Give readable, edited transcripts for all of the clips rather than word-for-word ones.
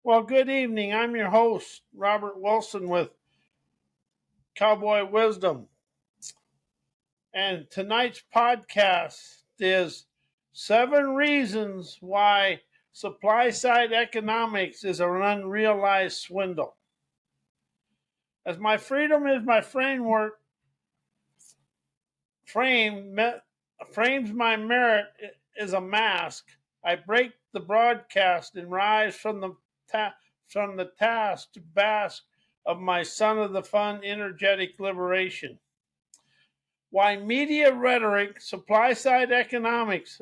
Well, good evening. I'm your host, Robert Wilson with Cowboy Wisdom. And tonight's podcast is 7 reasons why supply side economics is an unrealized swindle. As my freedom is my framework, frames my merit is a mask. I break the broadcast and rise from the task to bask of my son of the fun energetic liberation. Why media rhetoric, supply side economics,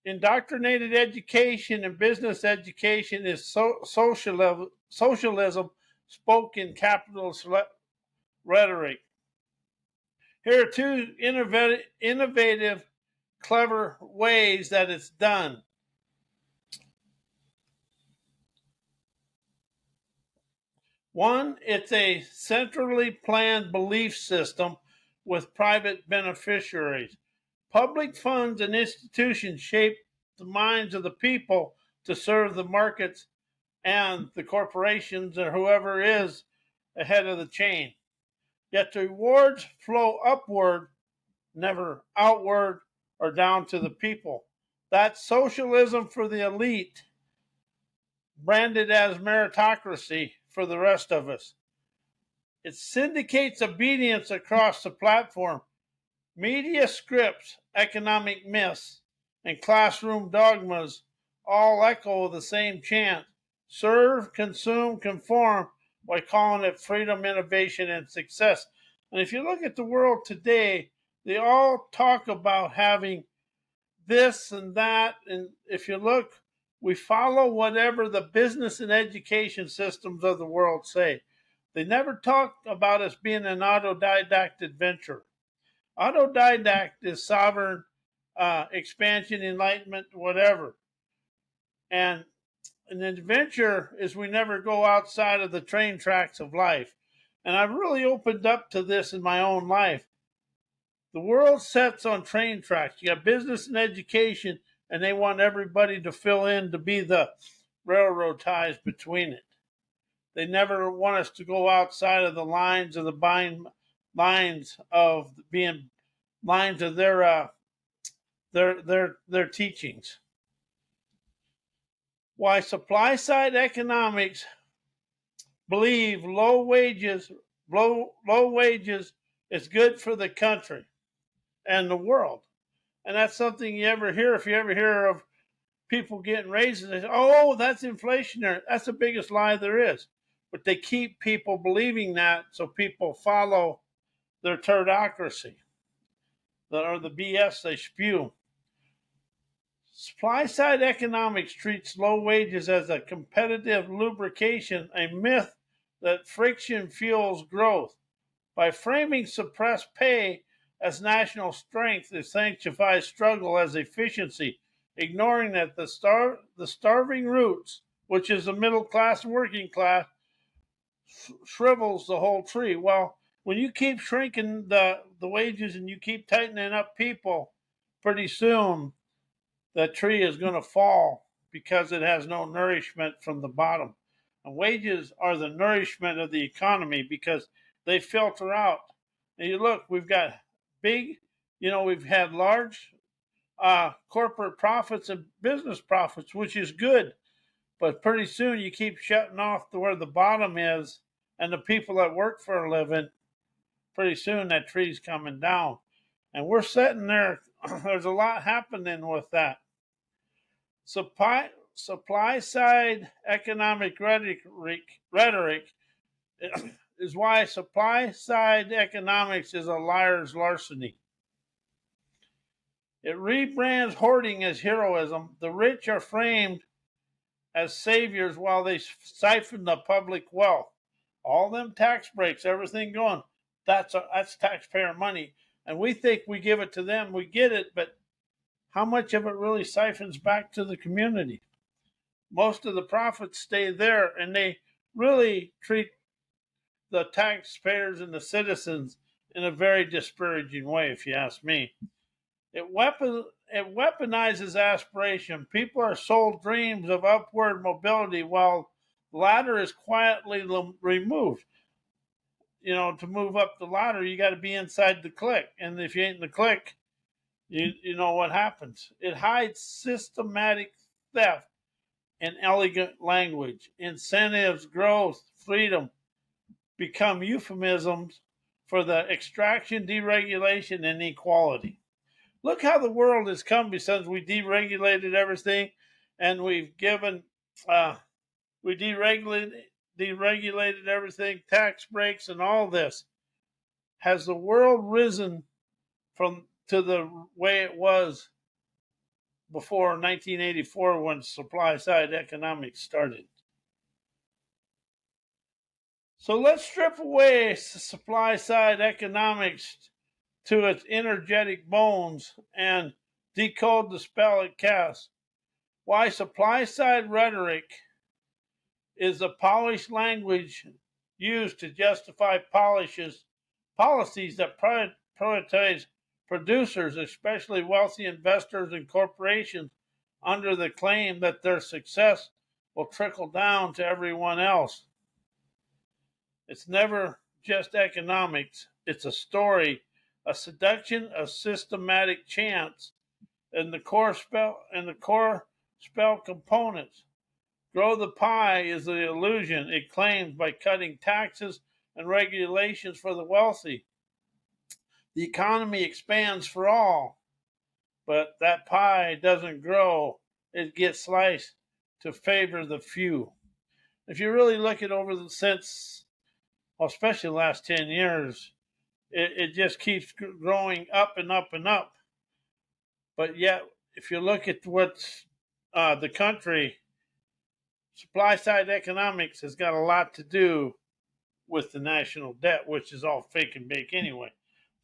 indoctrinated education, and business education is socialism spoken capitalist rhetoric. Here are two innovative, clever ways that it's done. One, it's a centrally planned belief system with private beneficiaries. Public funds and institutions shape the minds of the people to serve the markets and the corporations or whoever is ahead of the chain. Yet the rewards flow upward, never outward or down to the people. That's socialism for the elite, branded as meritocracy for the rest of us. It syndicates obedience across the platform. Media scripts, economic myths, and classroom dogmas all echo the same chant: serve, consume, conform, by calling it freedom, innovation, and success. And if you look at the world today, they all talk about having this and that. And if you look, we follow whatever the business and education systems of the world say. They never talk about us being an autodidact adventure. Autodidact is sovereign, expansion, enlightenment, whatever. And an adventure is we never go outside of the train tracks of life. And I've really opened up to this in my own life. The world sets on train tracks. You got business and education, and they want everybody to fill in to be the railroad ties between it. They never want us to go outside of the lines of the lines of being lines of their teachings. Why supply side economics believe low wages is good for the country and the world. And that's something you ever hear. If you ever hear of people getting raises, they say, oh, that's inflationary. That's the biggest lie there is. But they keep people believing that, so people follow their turdocracy, or the BS they spew. Supply side economics treats low wages as a competitive lubrication, a myth that friction fuels growth. By framing suppressed pay as national strength, it sanctifies struggle as efficiency, ignoring that the starving roots, which is the middle class, working class, shrivels the whole tree. Well, when you keep shrinking the wages and you keep tightening up people, pretty soon the tree is going to fall because it has no nourishment from the bottom. And wages are the nourishment of the economy because they filter out. And you look, we've got we've had large corporate profits and business profits, which is good. But pretty soon you keep shutting off to where the bottom is, and the people that work for a living, pretty soon that tree's coming down. And we're sitting there, there's a lot happening with that. Supply side economic rhetoric is why supply side economics is a liar's larceny. It rebrands hoarding as heroism. The rich are framed as saviors while they siphon the public wealth. All them tax breaks, everything going, that's taxpayer money. And we think we give it to them, we get it, but how much of it really siphons back to the community? Most of the profits stay there, and they really treat the taxpayers and the citizens in a very disparaging way, if you ask me. it weaponizes aspiration. People are sold dreams of upward mobility while the ladder is quietly removed. To move up the ladder, you got to be inside the clique. And if you ain't in the clique, you know what happens. It hides systematic theft in elegant language. Incentives, growth, freedom become euphemisms for the extraction, deregulation, and equality. Look how the world has come since we deregulated everything, and uh, we deregulated everything, tax breaks, and all this. Has the world risen from to the way it was before 1984 when supply side economics started? So let's strip away supply side economics to its energetic bones and decode the spell it casts. Why supply side rhetoric is the polished language used to justify policies that prioritize producers, especially wealthy investors and corporations, under the claim that their success will trickle down to everyone else. It's never just economics. It's a story, a seduction, a systematic chance, and the core spell components. Grow the pie is the illusion it claims by cutting taxes and regulations for the wealthy. The economy expands for all, but that pie doesn't grow. It gets sliced to favor the few. If you really look at since, well, especially the last 10 years, it just keeps growing up and up and up. But yet, if you look at what's the country, supply side economics has got a lot to do with the national debt, which is all fake and bake anyway.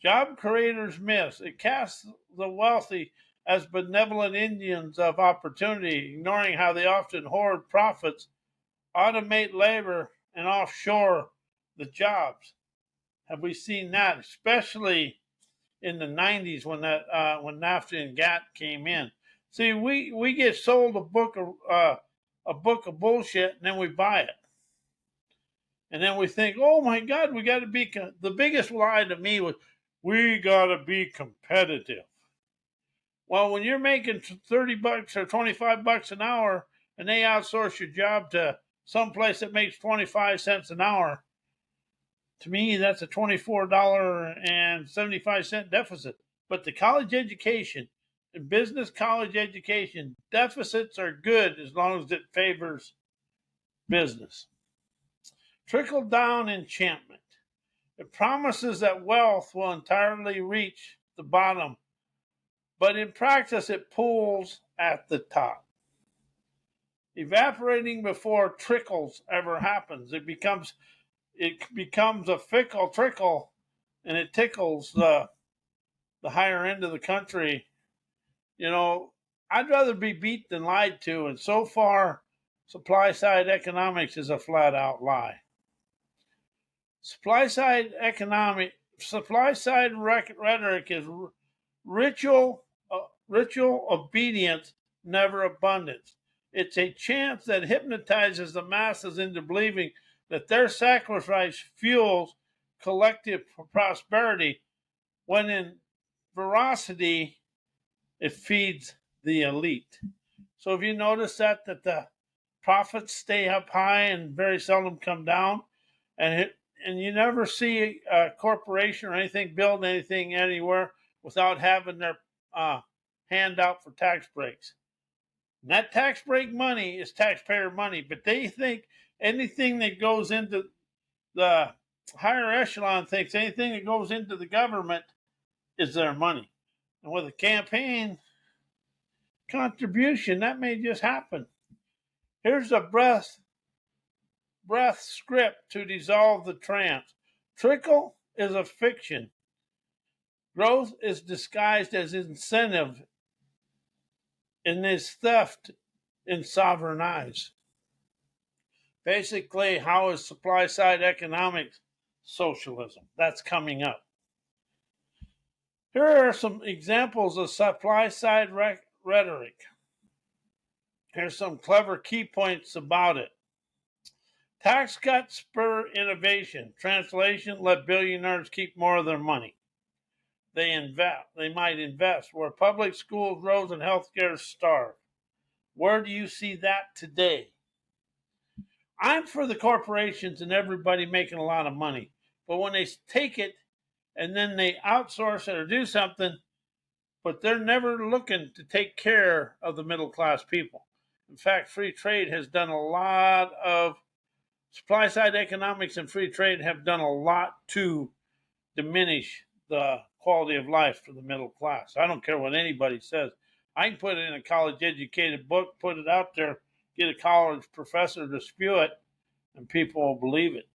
Job creators miss. It casts the wealthy as benevolent Indians of opportunity, ignoring how they often hoard profits, automate labor, and offshore the jobs. Have we seen that, especially in the 90s when NAFTA and GATT came in? See, we get sold a book of bullshit, and then we buy it. And then we think, oh my God, we got to be. The biggest lie to me was, we got to be competitive. Well, when you're making $30 or $25 an hour, and they outsource your job to some place that makes 25 cents an hour, to me that's a $24.75 deficit. But the college education and business college education deficits are good as long as it favors business. Trickle down enchantment. It promises that wealth will entirely reach the bottom, but in practice it pulls at the top, evaporating before trickles ever happens. It becomes a fickle trickle, and it tickles the higher end of the country. I'd rather be beat than lied to, and so far, supply side economics is a flat out lie. Supply side rhetoric is ritual obedience, never abundance. It's a chant that hypnotizes the masses into believing that their sacrifice fuels collective prosperity, when in veracity it feeds the elite. So have you noticed that the profits stay up high and very seldom come down, and you never see a corporation or anything build anything anywhere without having their hand out for tax breaks. And that tax break money is taxpayer money, but they think anything that goes into the higher echelon thinks anything that goes into the government is their money. And with a campaign contribution, that may just happen. Here's a breath script to dissolve the trance. Trickle is a fiction. Growth is disguised as incentive and is theft in sovereign eyes. Basically, how is supply side economics socialism? That's coming up. Here are some examples of supply side rhetoric. Here's some clever key points about it. Tax cuts spur innovation. Translation, let billionaires keep more of their money. They might invest where public schools, roads, and healthcare starve. Where do you see that today? I'm for the corporations and everybody making a lot of money. But when they take it and then they outsource it or do something, but they're never looking to take care of the middle class people. In fact, free trade has done a lot of supply side economics, and free trade have done a lot to diminish the quality of life for the middle class. I don't care what anybody says. I can put it in a college educated book, put it out there, get a college professor to spew it, and people will believe it.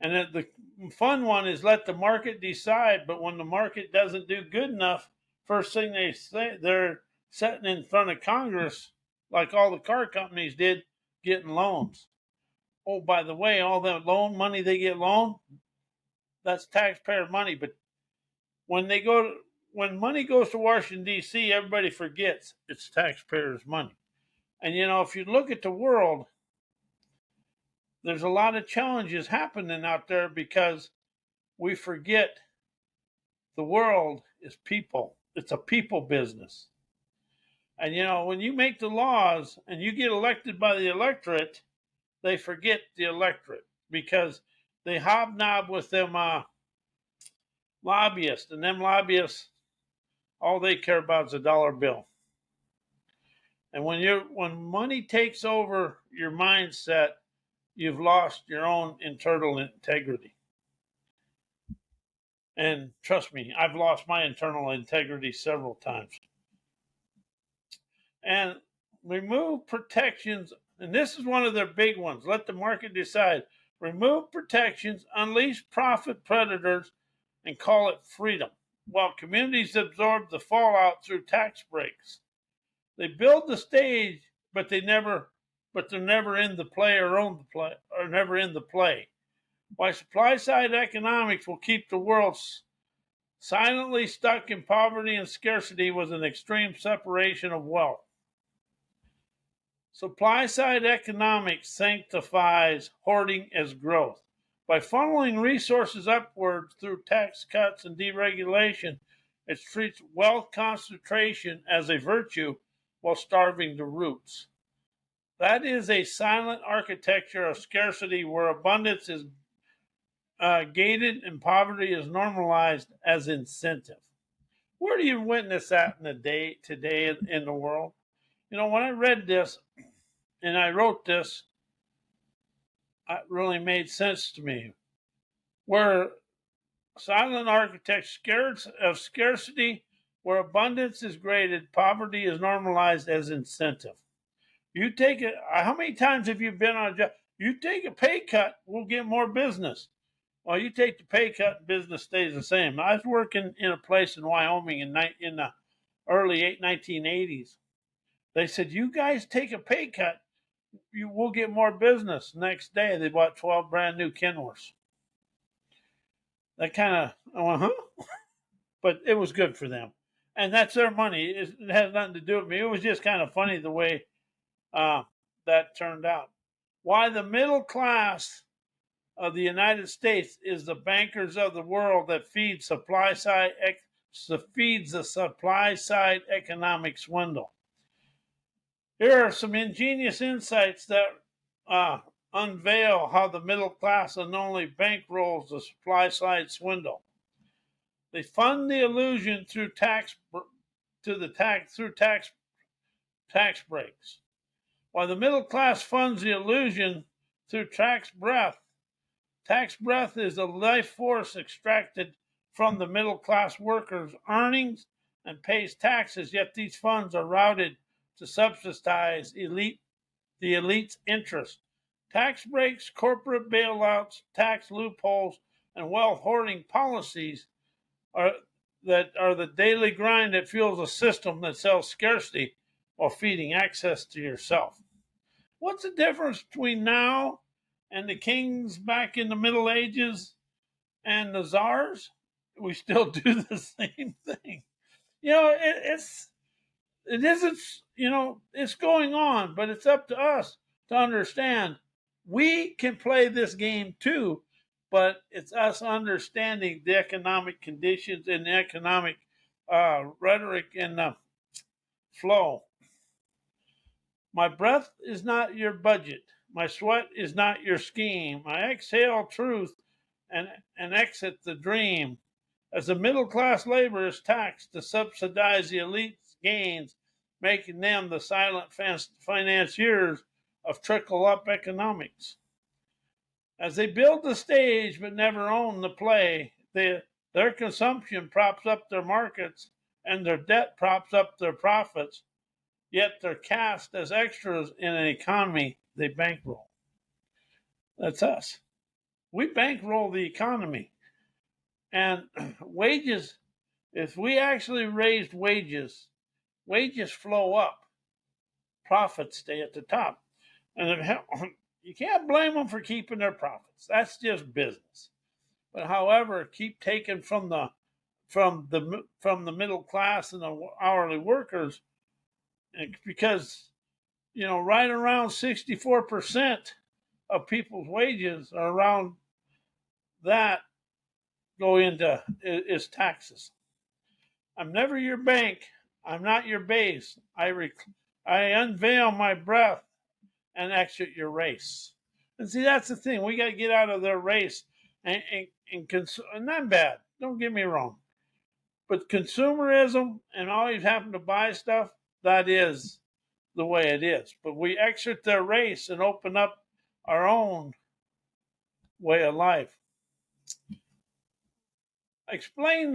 And then the fun one is let the market decide, but when the market doesn't do good enough, first thing they say, they're sitting in front of Congress, like all the car companies did, getting loans. Oh, by the way, all the loan money they get loaned, that's taxpayer money. But when when money goes to Washington D.C., everybody forgets it's taxpayers' money. And if you look at the world, there's a lot of challenges happening out there because we forget the world is people. It's a people business. And when you make the laws and you get elected by the electorate, they forget the electorate because they hobnob with them lobbyists, and them lobbyists, all they care about is a dollar bill. And when money takes over your mindset, you've lost your own internal integrity. And trust me, I've lost my internal integrity several times. And remove protections, and this is one of their big ones. Let the market decide. Remove protections, unleash profit predators, and call it freedom, while communities absorb the fallout through tax breaks. They build the stage, but they're never in the play or own the play or never in the play. Why supply side economics will keep the world silently stuck in poverty and scarcity with an extreme separation of wealth. Supply side economics sanctifies hoarding as growth. By funneling resources upwards through tax cuts and deregulation, it treats wealth concentration as a virtue while starving the roots. That is a silent architecture of scarcity where abundance is gated and poverty is normalized as incentive. Where do you witness that today in the world? When I read this and I wrote this, it really made sense to me. Where silent architects scared of scarcity, where abundance is graded, poverty is normalized as incentive. You take it. How many times have you been on a job? You take a pay cut, we'll get more business. Well, you take the pay cut, and business stays the same. I was working in a place in Wyoming in the early 1980s. They said, "You guys take a pay cut, you will get more business." Next day, they bought 12 brand new Kenworths. That kind of, I went, huh? But it was good for them, and that's their money. It has nothing to do with me. It was just kind of funny the way that turned out. Why the middle class of the United States is the bankers of the world that feeds the supply side economic swindle. Here are some ingenious insights that unveil how the middle class unknowingly bankrolls the supply side swindle. They fund the illusion through tax breaks. While the middle class funds the illusion through tax breath is a life force extracted from the middle class workers' earnings and pays taxes, yet these funds are routed to subsidize the elite's interest. Tax breaks, corporate bailouts, tax loopholes, and wealth hoarding policies are the daily grind that fuels a system that sells scarcity while feeding access to yourself. What's the difference between now and the kings back in the Middle Ages and the czars? we still do the same thing. It isn't, it's going on, but it's up to us to understand we can play this game too, but it's us understanding the economic conditions and the economic rhetoric and flow. My breath is not your budget. My sweat is not your scheme. I exhale truth and exit the dream. As the middle class labor is taxed to subsidize the elite's gains, making them the silent financiers of trickle up economics. As they build the stage but never own the play, their consumption props up their markets and their debt props up their profits, yet they're cast as extras in an economy they bankroll. That's us. We bankroll the economy. And wages, if we actually raised wages, wages flow up, profits stay at the top. And you can't blame them for keeping their profits. That's just business. But however, keep taking from the middle class and the hourly workers, because right around 64% of people's wages are around that go into is taxes. I'm never your bank. I'm not your base. I unveil my breath and exit your race. And see, that's the thing. We got to get out of their race and not bad. Don't get me wrong. But consumerism and always having to buy stuff, that is the way it is. But we exit their race and open up our own way of life. Explain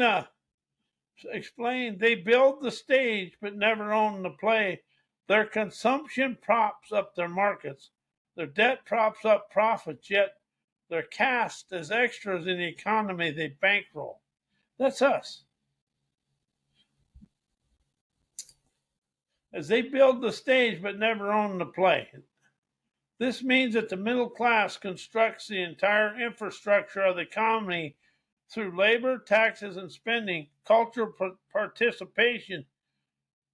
they build the stage but never own the play. Their consumption props up their markets. Their debt props up profits, yet they're cast as extras in the economy they bankroll. That's us. As they build the stage but never own the play. This means that the middle class constructs the entire infrastructure of the economy through labor, taxes, and spending, cultural participation,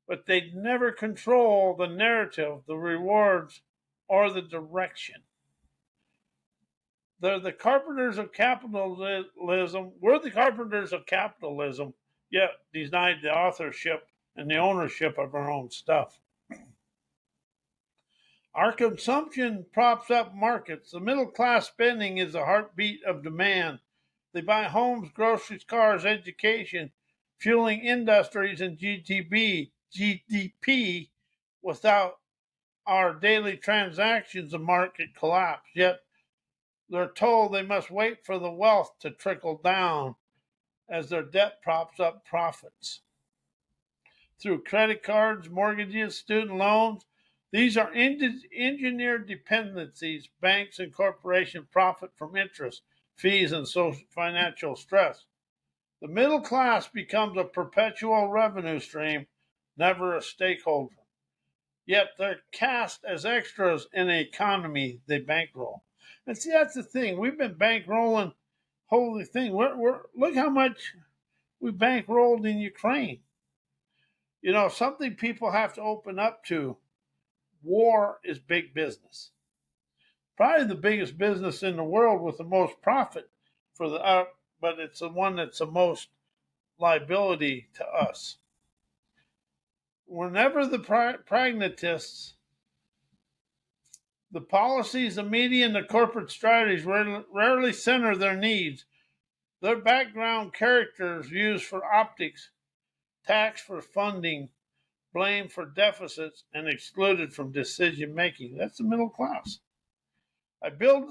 but they never control the narrative, the rewards, or the direction. They're the carpenters of capitalism. We're the carpenters of capitalism, yet denied the authorship and the ownership of our own stuff. Our consumption props up markets. The middle class spending is the heartbeat of demand. They buy homes, groceries, cars, education, fueling industries and GDP. Without our daily transactions, the market collapse. Yet they're told they must wait for the wealth to trickle down as their debt props up profits. Through credit cards, mortgages, student loans, these are engineered dependencies. Banks and corporations profit from interest, fees, and social financial stress. The middle class becomes a perpetual revenue stream, never a stakeholder. Yet they're cast as extras in an economy they bankroll. And see, that's the thing. We've been bankrolling holy thing. Look how much we bankrolled in Ukraine. Something people have to open up to. War is big business. Probably the biggest business in the world with the most profit but it's the one that's the most liability to us. Whenever the pragmatists, the policies, the media, and the corporate strategies rarely center their needs. Their background characters used for optics, tax for funding, blame for deficits, and excluded from decision making. That's the middle class. I built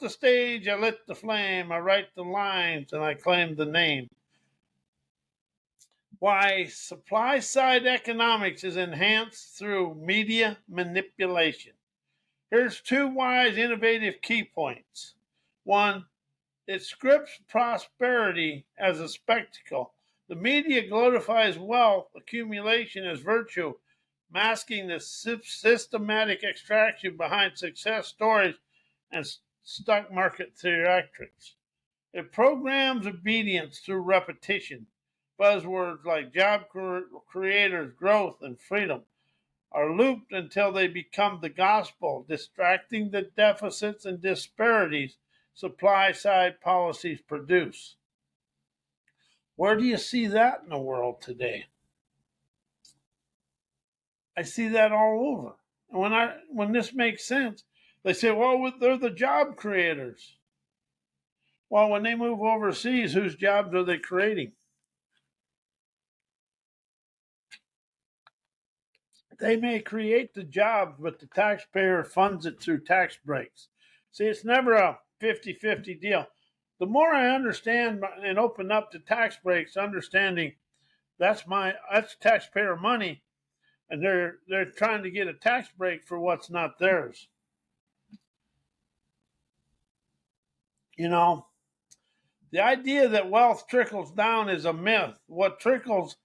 the stage, I lit the flame, I write the lines, and I claim the name. Why supply side economics is enhanced through media manipulation. Here's 2 wise, innovative key points. 1, it scripts prosperity as a spectacle. The media glorifies wealth accumulation as virtue, masking the systematic extraction behind success stories and stock market theatrics. It programs obedience through repetition. Buzzwords like job creators, growth, and freedom are looped until they become the gospel, distracting the deficits and disparities supply side policies produce. Where do you see that in the world today? I see that all over. And when this makes sense, they say, well, they're the job creators. Well, when they move overseas, whose jobs are they creating? They may create the jobs, but the taxpayer funds it through tax breaks. See, it's never a 50-50 deal. The more I understand and open up to tax breaks, understanding that's taxpayer money, and they're trying to get a tax break for what's not theirs. You know, the idea that wealth trickles down is a myth. What trickles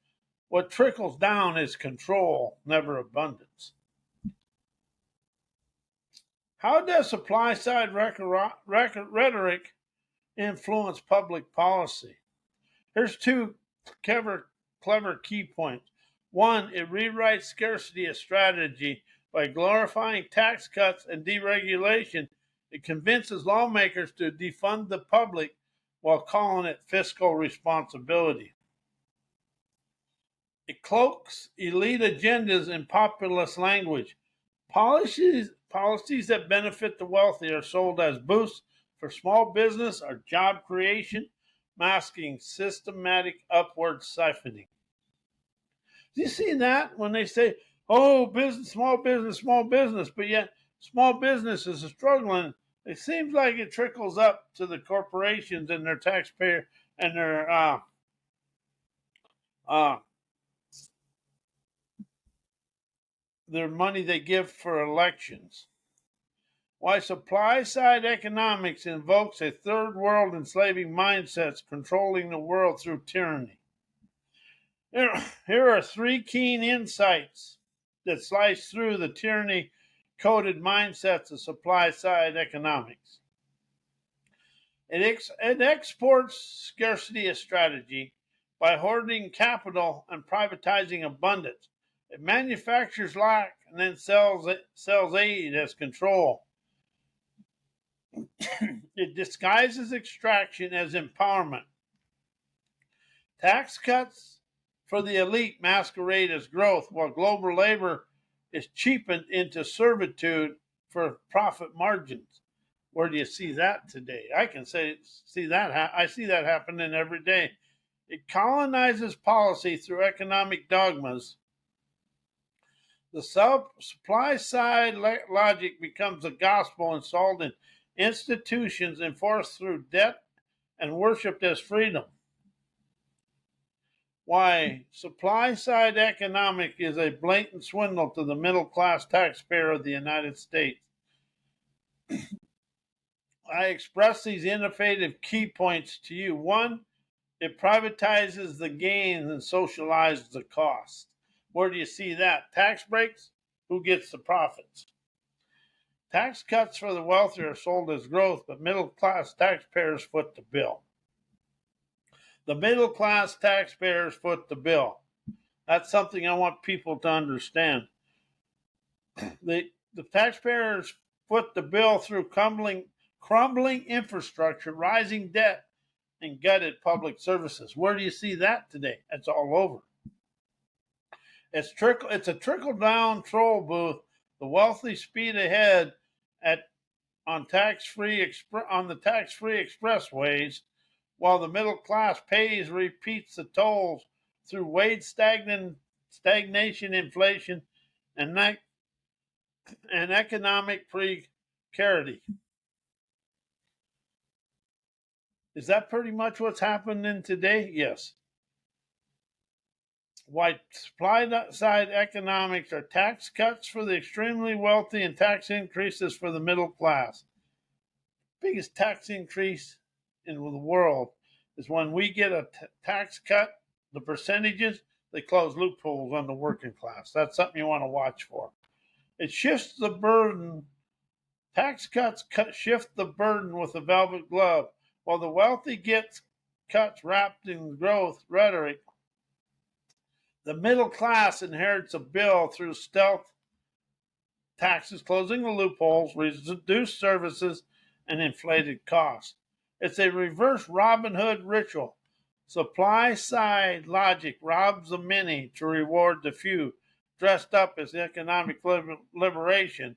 down is control, never abundance. How does supply side rhetoric influence public policy? Here's two clever key points. One, it rewrites scarcity as strategy by glorifying tax cuts and deregulation. It convinces lawmakers to defund the public while calling it fiscal responsibility. It cloaks elite agendas in populist language. Policies that benefit the wealthy are sold as boosts for small business or job creation, masking systematic upward siphoning. Do you see that when they say, oh, small business, but yet small businesses are struggling? It seems like it trickles up to the corporations and their taxpayer and uh, their money they give for elections. Why supply side economics invokes a third world enslaving mindsets controlling the world through tyranny. Here are three keen insights that slice through the tyranny coded mindsets of supply side economics. It exports scarcity as strategy by hoarding capital and privatizing abundance. It manufactures lack and then sells aid as control. It disguises extraction as empowerment. Tax cuts for the elite masquerade as growth, while global labor is cheapened into servitude for profit margins. Where do you see that today? I can see that. I see that happening every day. It colonizes policy through economic dogmas. The supply side logic becomes the gospel installed in institutions enforced through debt and worshipped as freedom. Why supply side economic is a blatant swindle to the middle class taxpayer of the United States. I express these innovative key points to you. One, it privatizes the gains and socializes the cost. Where do you see that? Tax breaks? Who gets the profits? Tax cuts for the wealthy are sold as growth, but middle class taxpayers foot the bill. The middle class taxpayers foot the bill. That's something I want people to understand. The taxpayers foot the bill through crumbling infrastructure, rising debt, and gutted public services. Where do you see that today? It's all over. It's a trickle down troll booth. The wealthy speed ahead on the tax-free expressways, while the middle class repeats the tolls through wage stagnation, inflation, and economic precarity. Is that pretty much what's happening today? Yes. Why supply side economics are tax cuts for the extremely wealthy and tax increases for the middle class. Biggest tax increase in the world is when we get a tax cut, the percentages, they close loopholes on the working class. That's something you want to watch for. It shifts the burden. Tax cuts shift the burden with a velvet glove, While the wealthy get cuts wrapped in growth rhetoric, the middle class inherits a bill through stealth taxes, closing the loopholes, reduced services, and inflated costs. It's a reverse Robin Hood ritual. Supply side logic robs the many to reward the few, dressed up as economic liberation.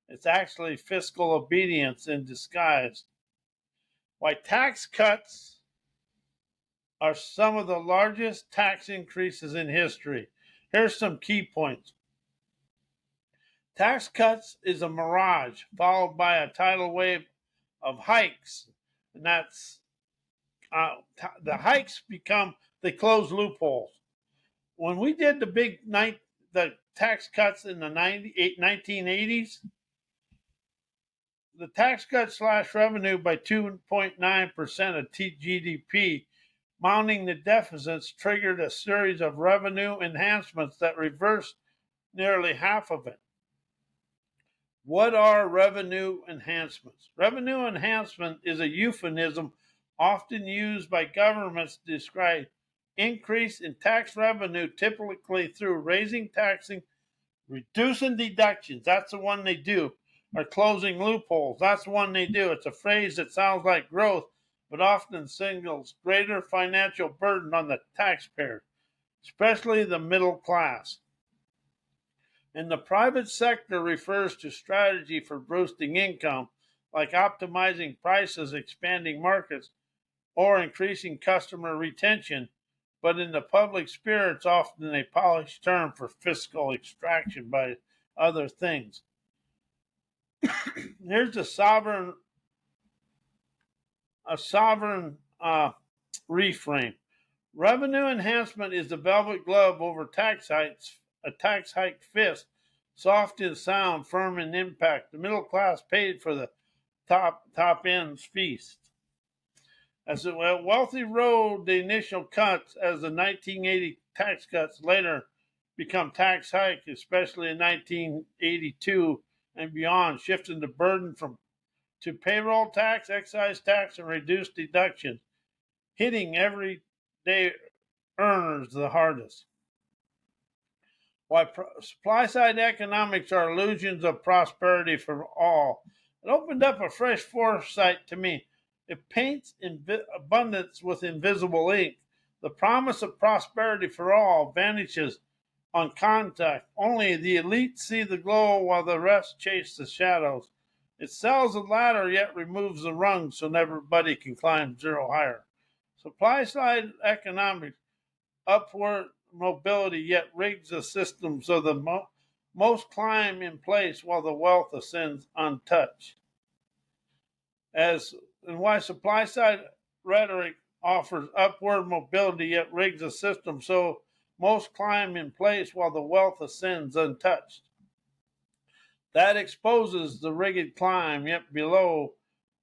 It's actually fiscal obedience in disguise. Why tax cuts are some of the largest tax increases in history. Here's some key points. Tax cuts is a mirage, followed by a tidal wave of hikes, and the hikes they close loopholes. When we did the tax cuts in the 1980s, the tax cut slashed revenue by 2.9% of GDP. Mounting the deficits triggered a series of revenue enhancements that reversed nearly half of it. What are revenue enhancements? Revenue enhancement is a euphemism often used by governments to describe increase in tax revenue, typically through raising taxing, reducing deductions. That's the one they do. Or closing loopholes. That's the one they do. It's a phrase that sounds like growth, but often signals greater financial burden on the taxpayer, especially the middle class. And the private sector refers to strategy for boosting income, like optimizing prices, expanding markets, or increasing customer retention. But in the public sphere, it's often a polished term for fiscal extraction by other things. Here's a sovereign reframe. Revenue enhancement is the velvet glove over tax hikes, a tax hike fist, soft in sound, firm in impact. The middle class paid for the top end's feast. As the wealthy rode the initial cuts, as the 1980 tax cuts later become tax hikes, especially in 1982 and beyond, shifting the burden to payroll tax, excise tax, and reduced deductions, hitting everyday earners the hardest. Why supply side economics are illusions of prosperity for all. It opened up a fresh foresight to me. It paints abundance with invisible ink. The promise of prosperity for all vanishes on contact. Only the elite see the glow while the rest chase the shadows. It sells the ladder yet removes the rung so everybody can climb zero higher. Supply side economics, upward mobility yet rigs the system so the most climb in place while the wealth ascends untouched. And why supply side rhetoric offers upward mobility yet rigs the system so most climb in place while the wealth ascends untouched. That exposes the rigged climb yet below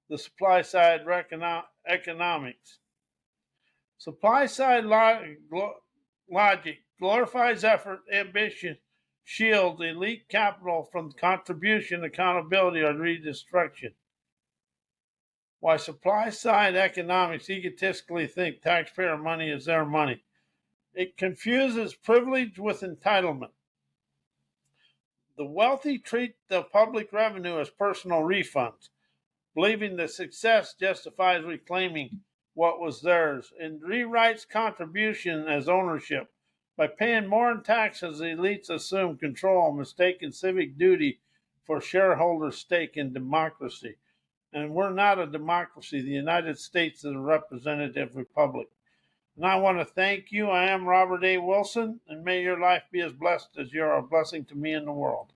the supply side economics. Supply side logic glorifies effort, ambition, shields elite capital from contribution, accountability, or redistribution. Why supply side economics egotistically think taxpayer money is their money. It confuses privilege with entitlement. The wealthy treat the public revenue as personal refunds, believing that success justifies reclaiming what was theirs, and rewrites contribution as ownership. By paying more in taxes, the elites assume control, mistaking civic duty for shareholder stake in democracy. And we're not a democracy. The United States is a representative republic. And I want to thank you. I am Robert A. Wilson, and may your life be as blessed as you're a blessing to me and the world.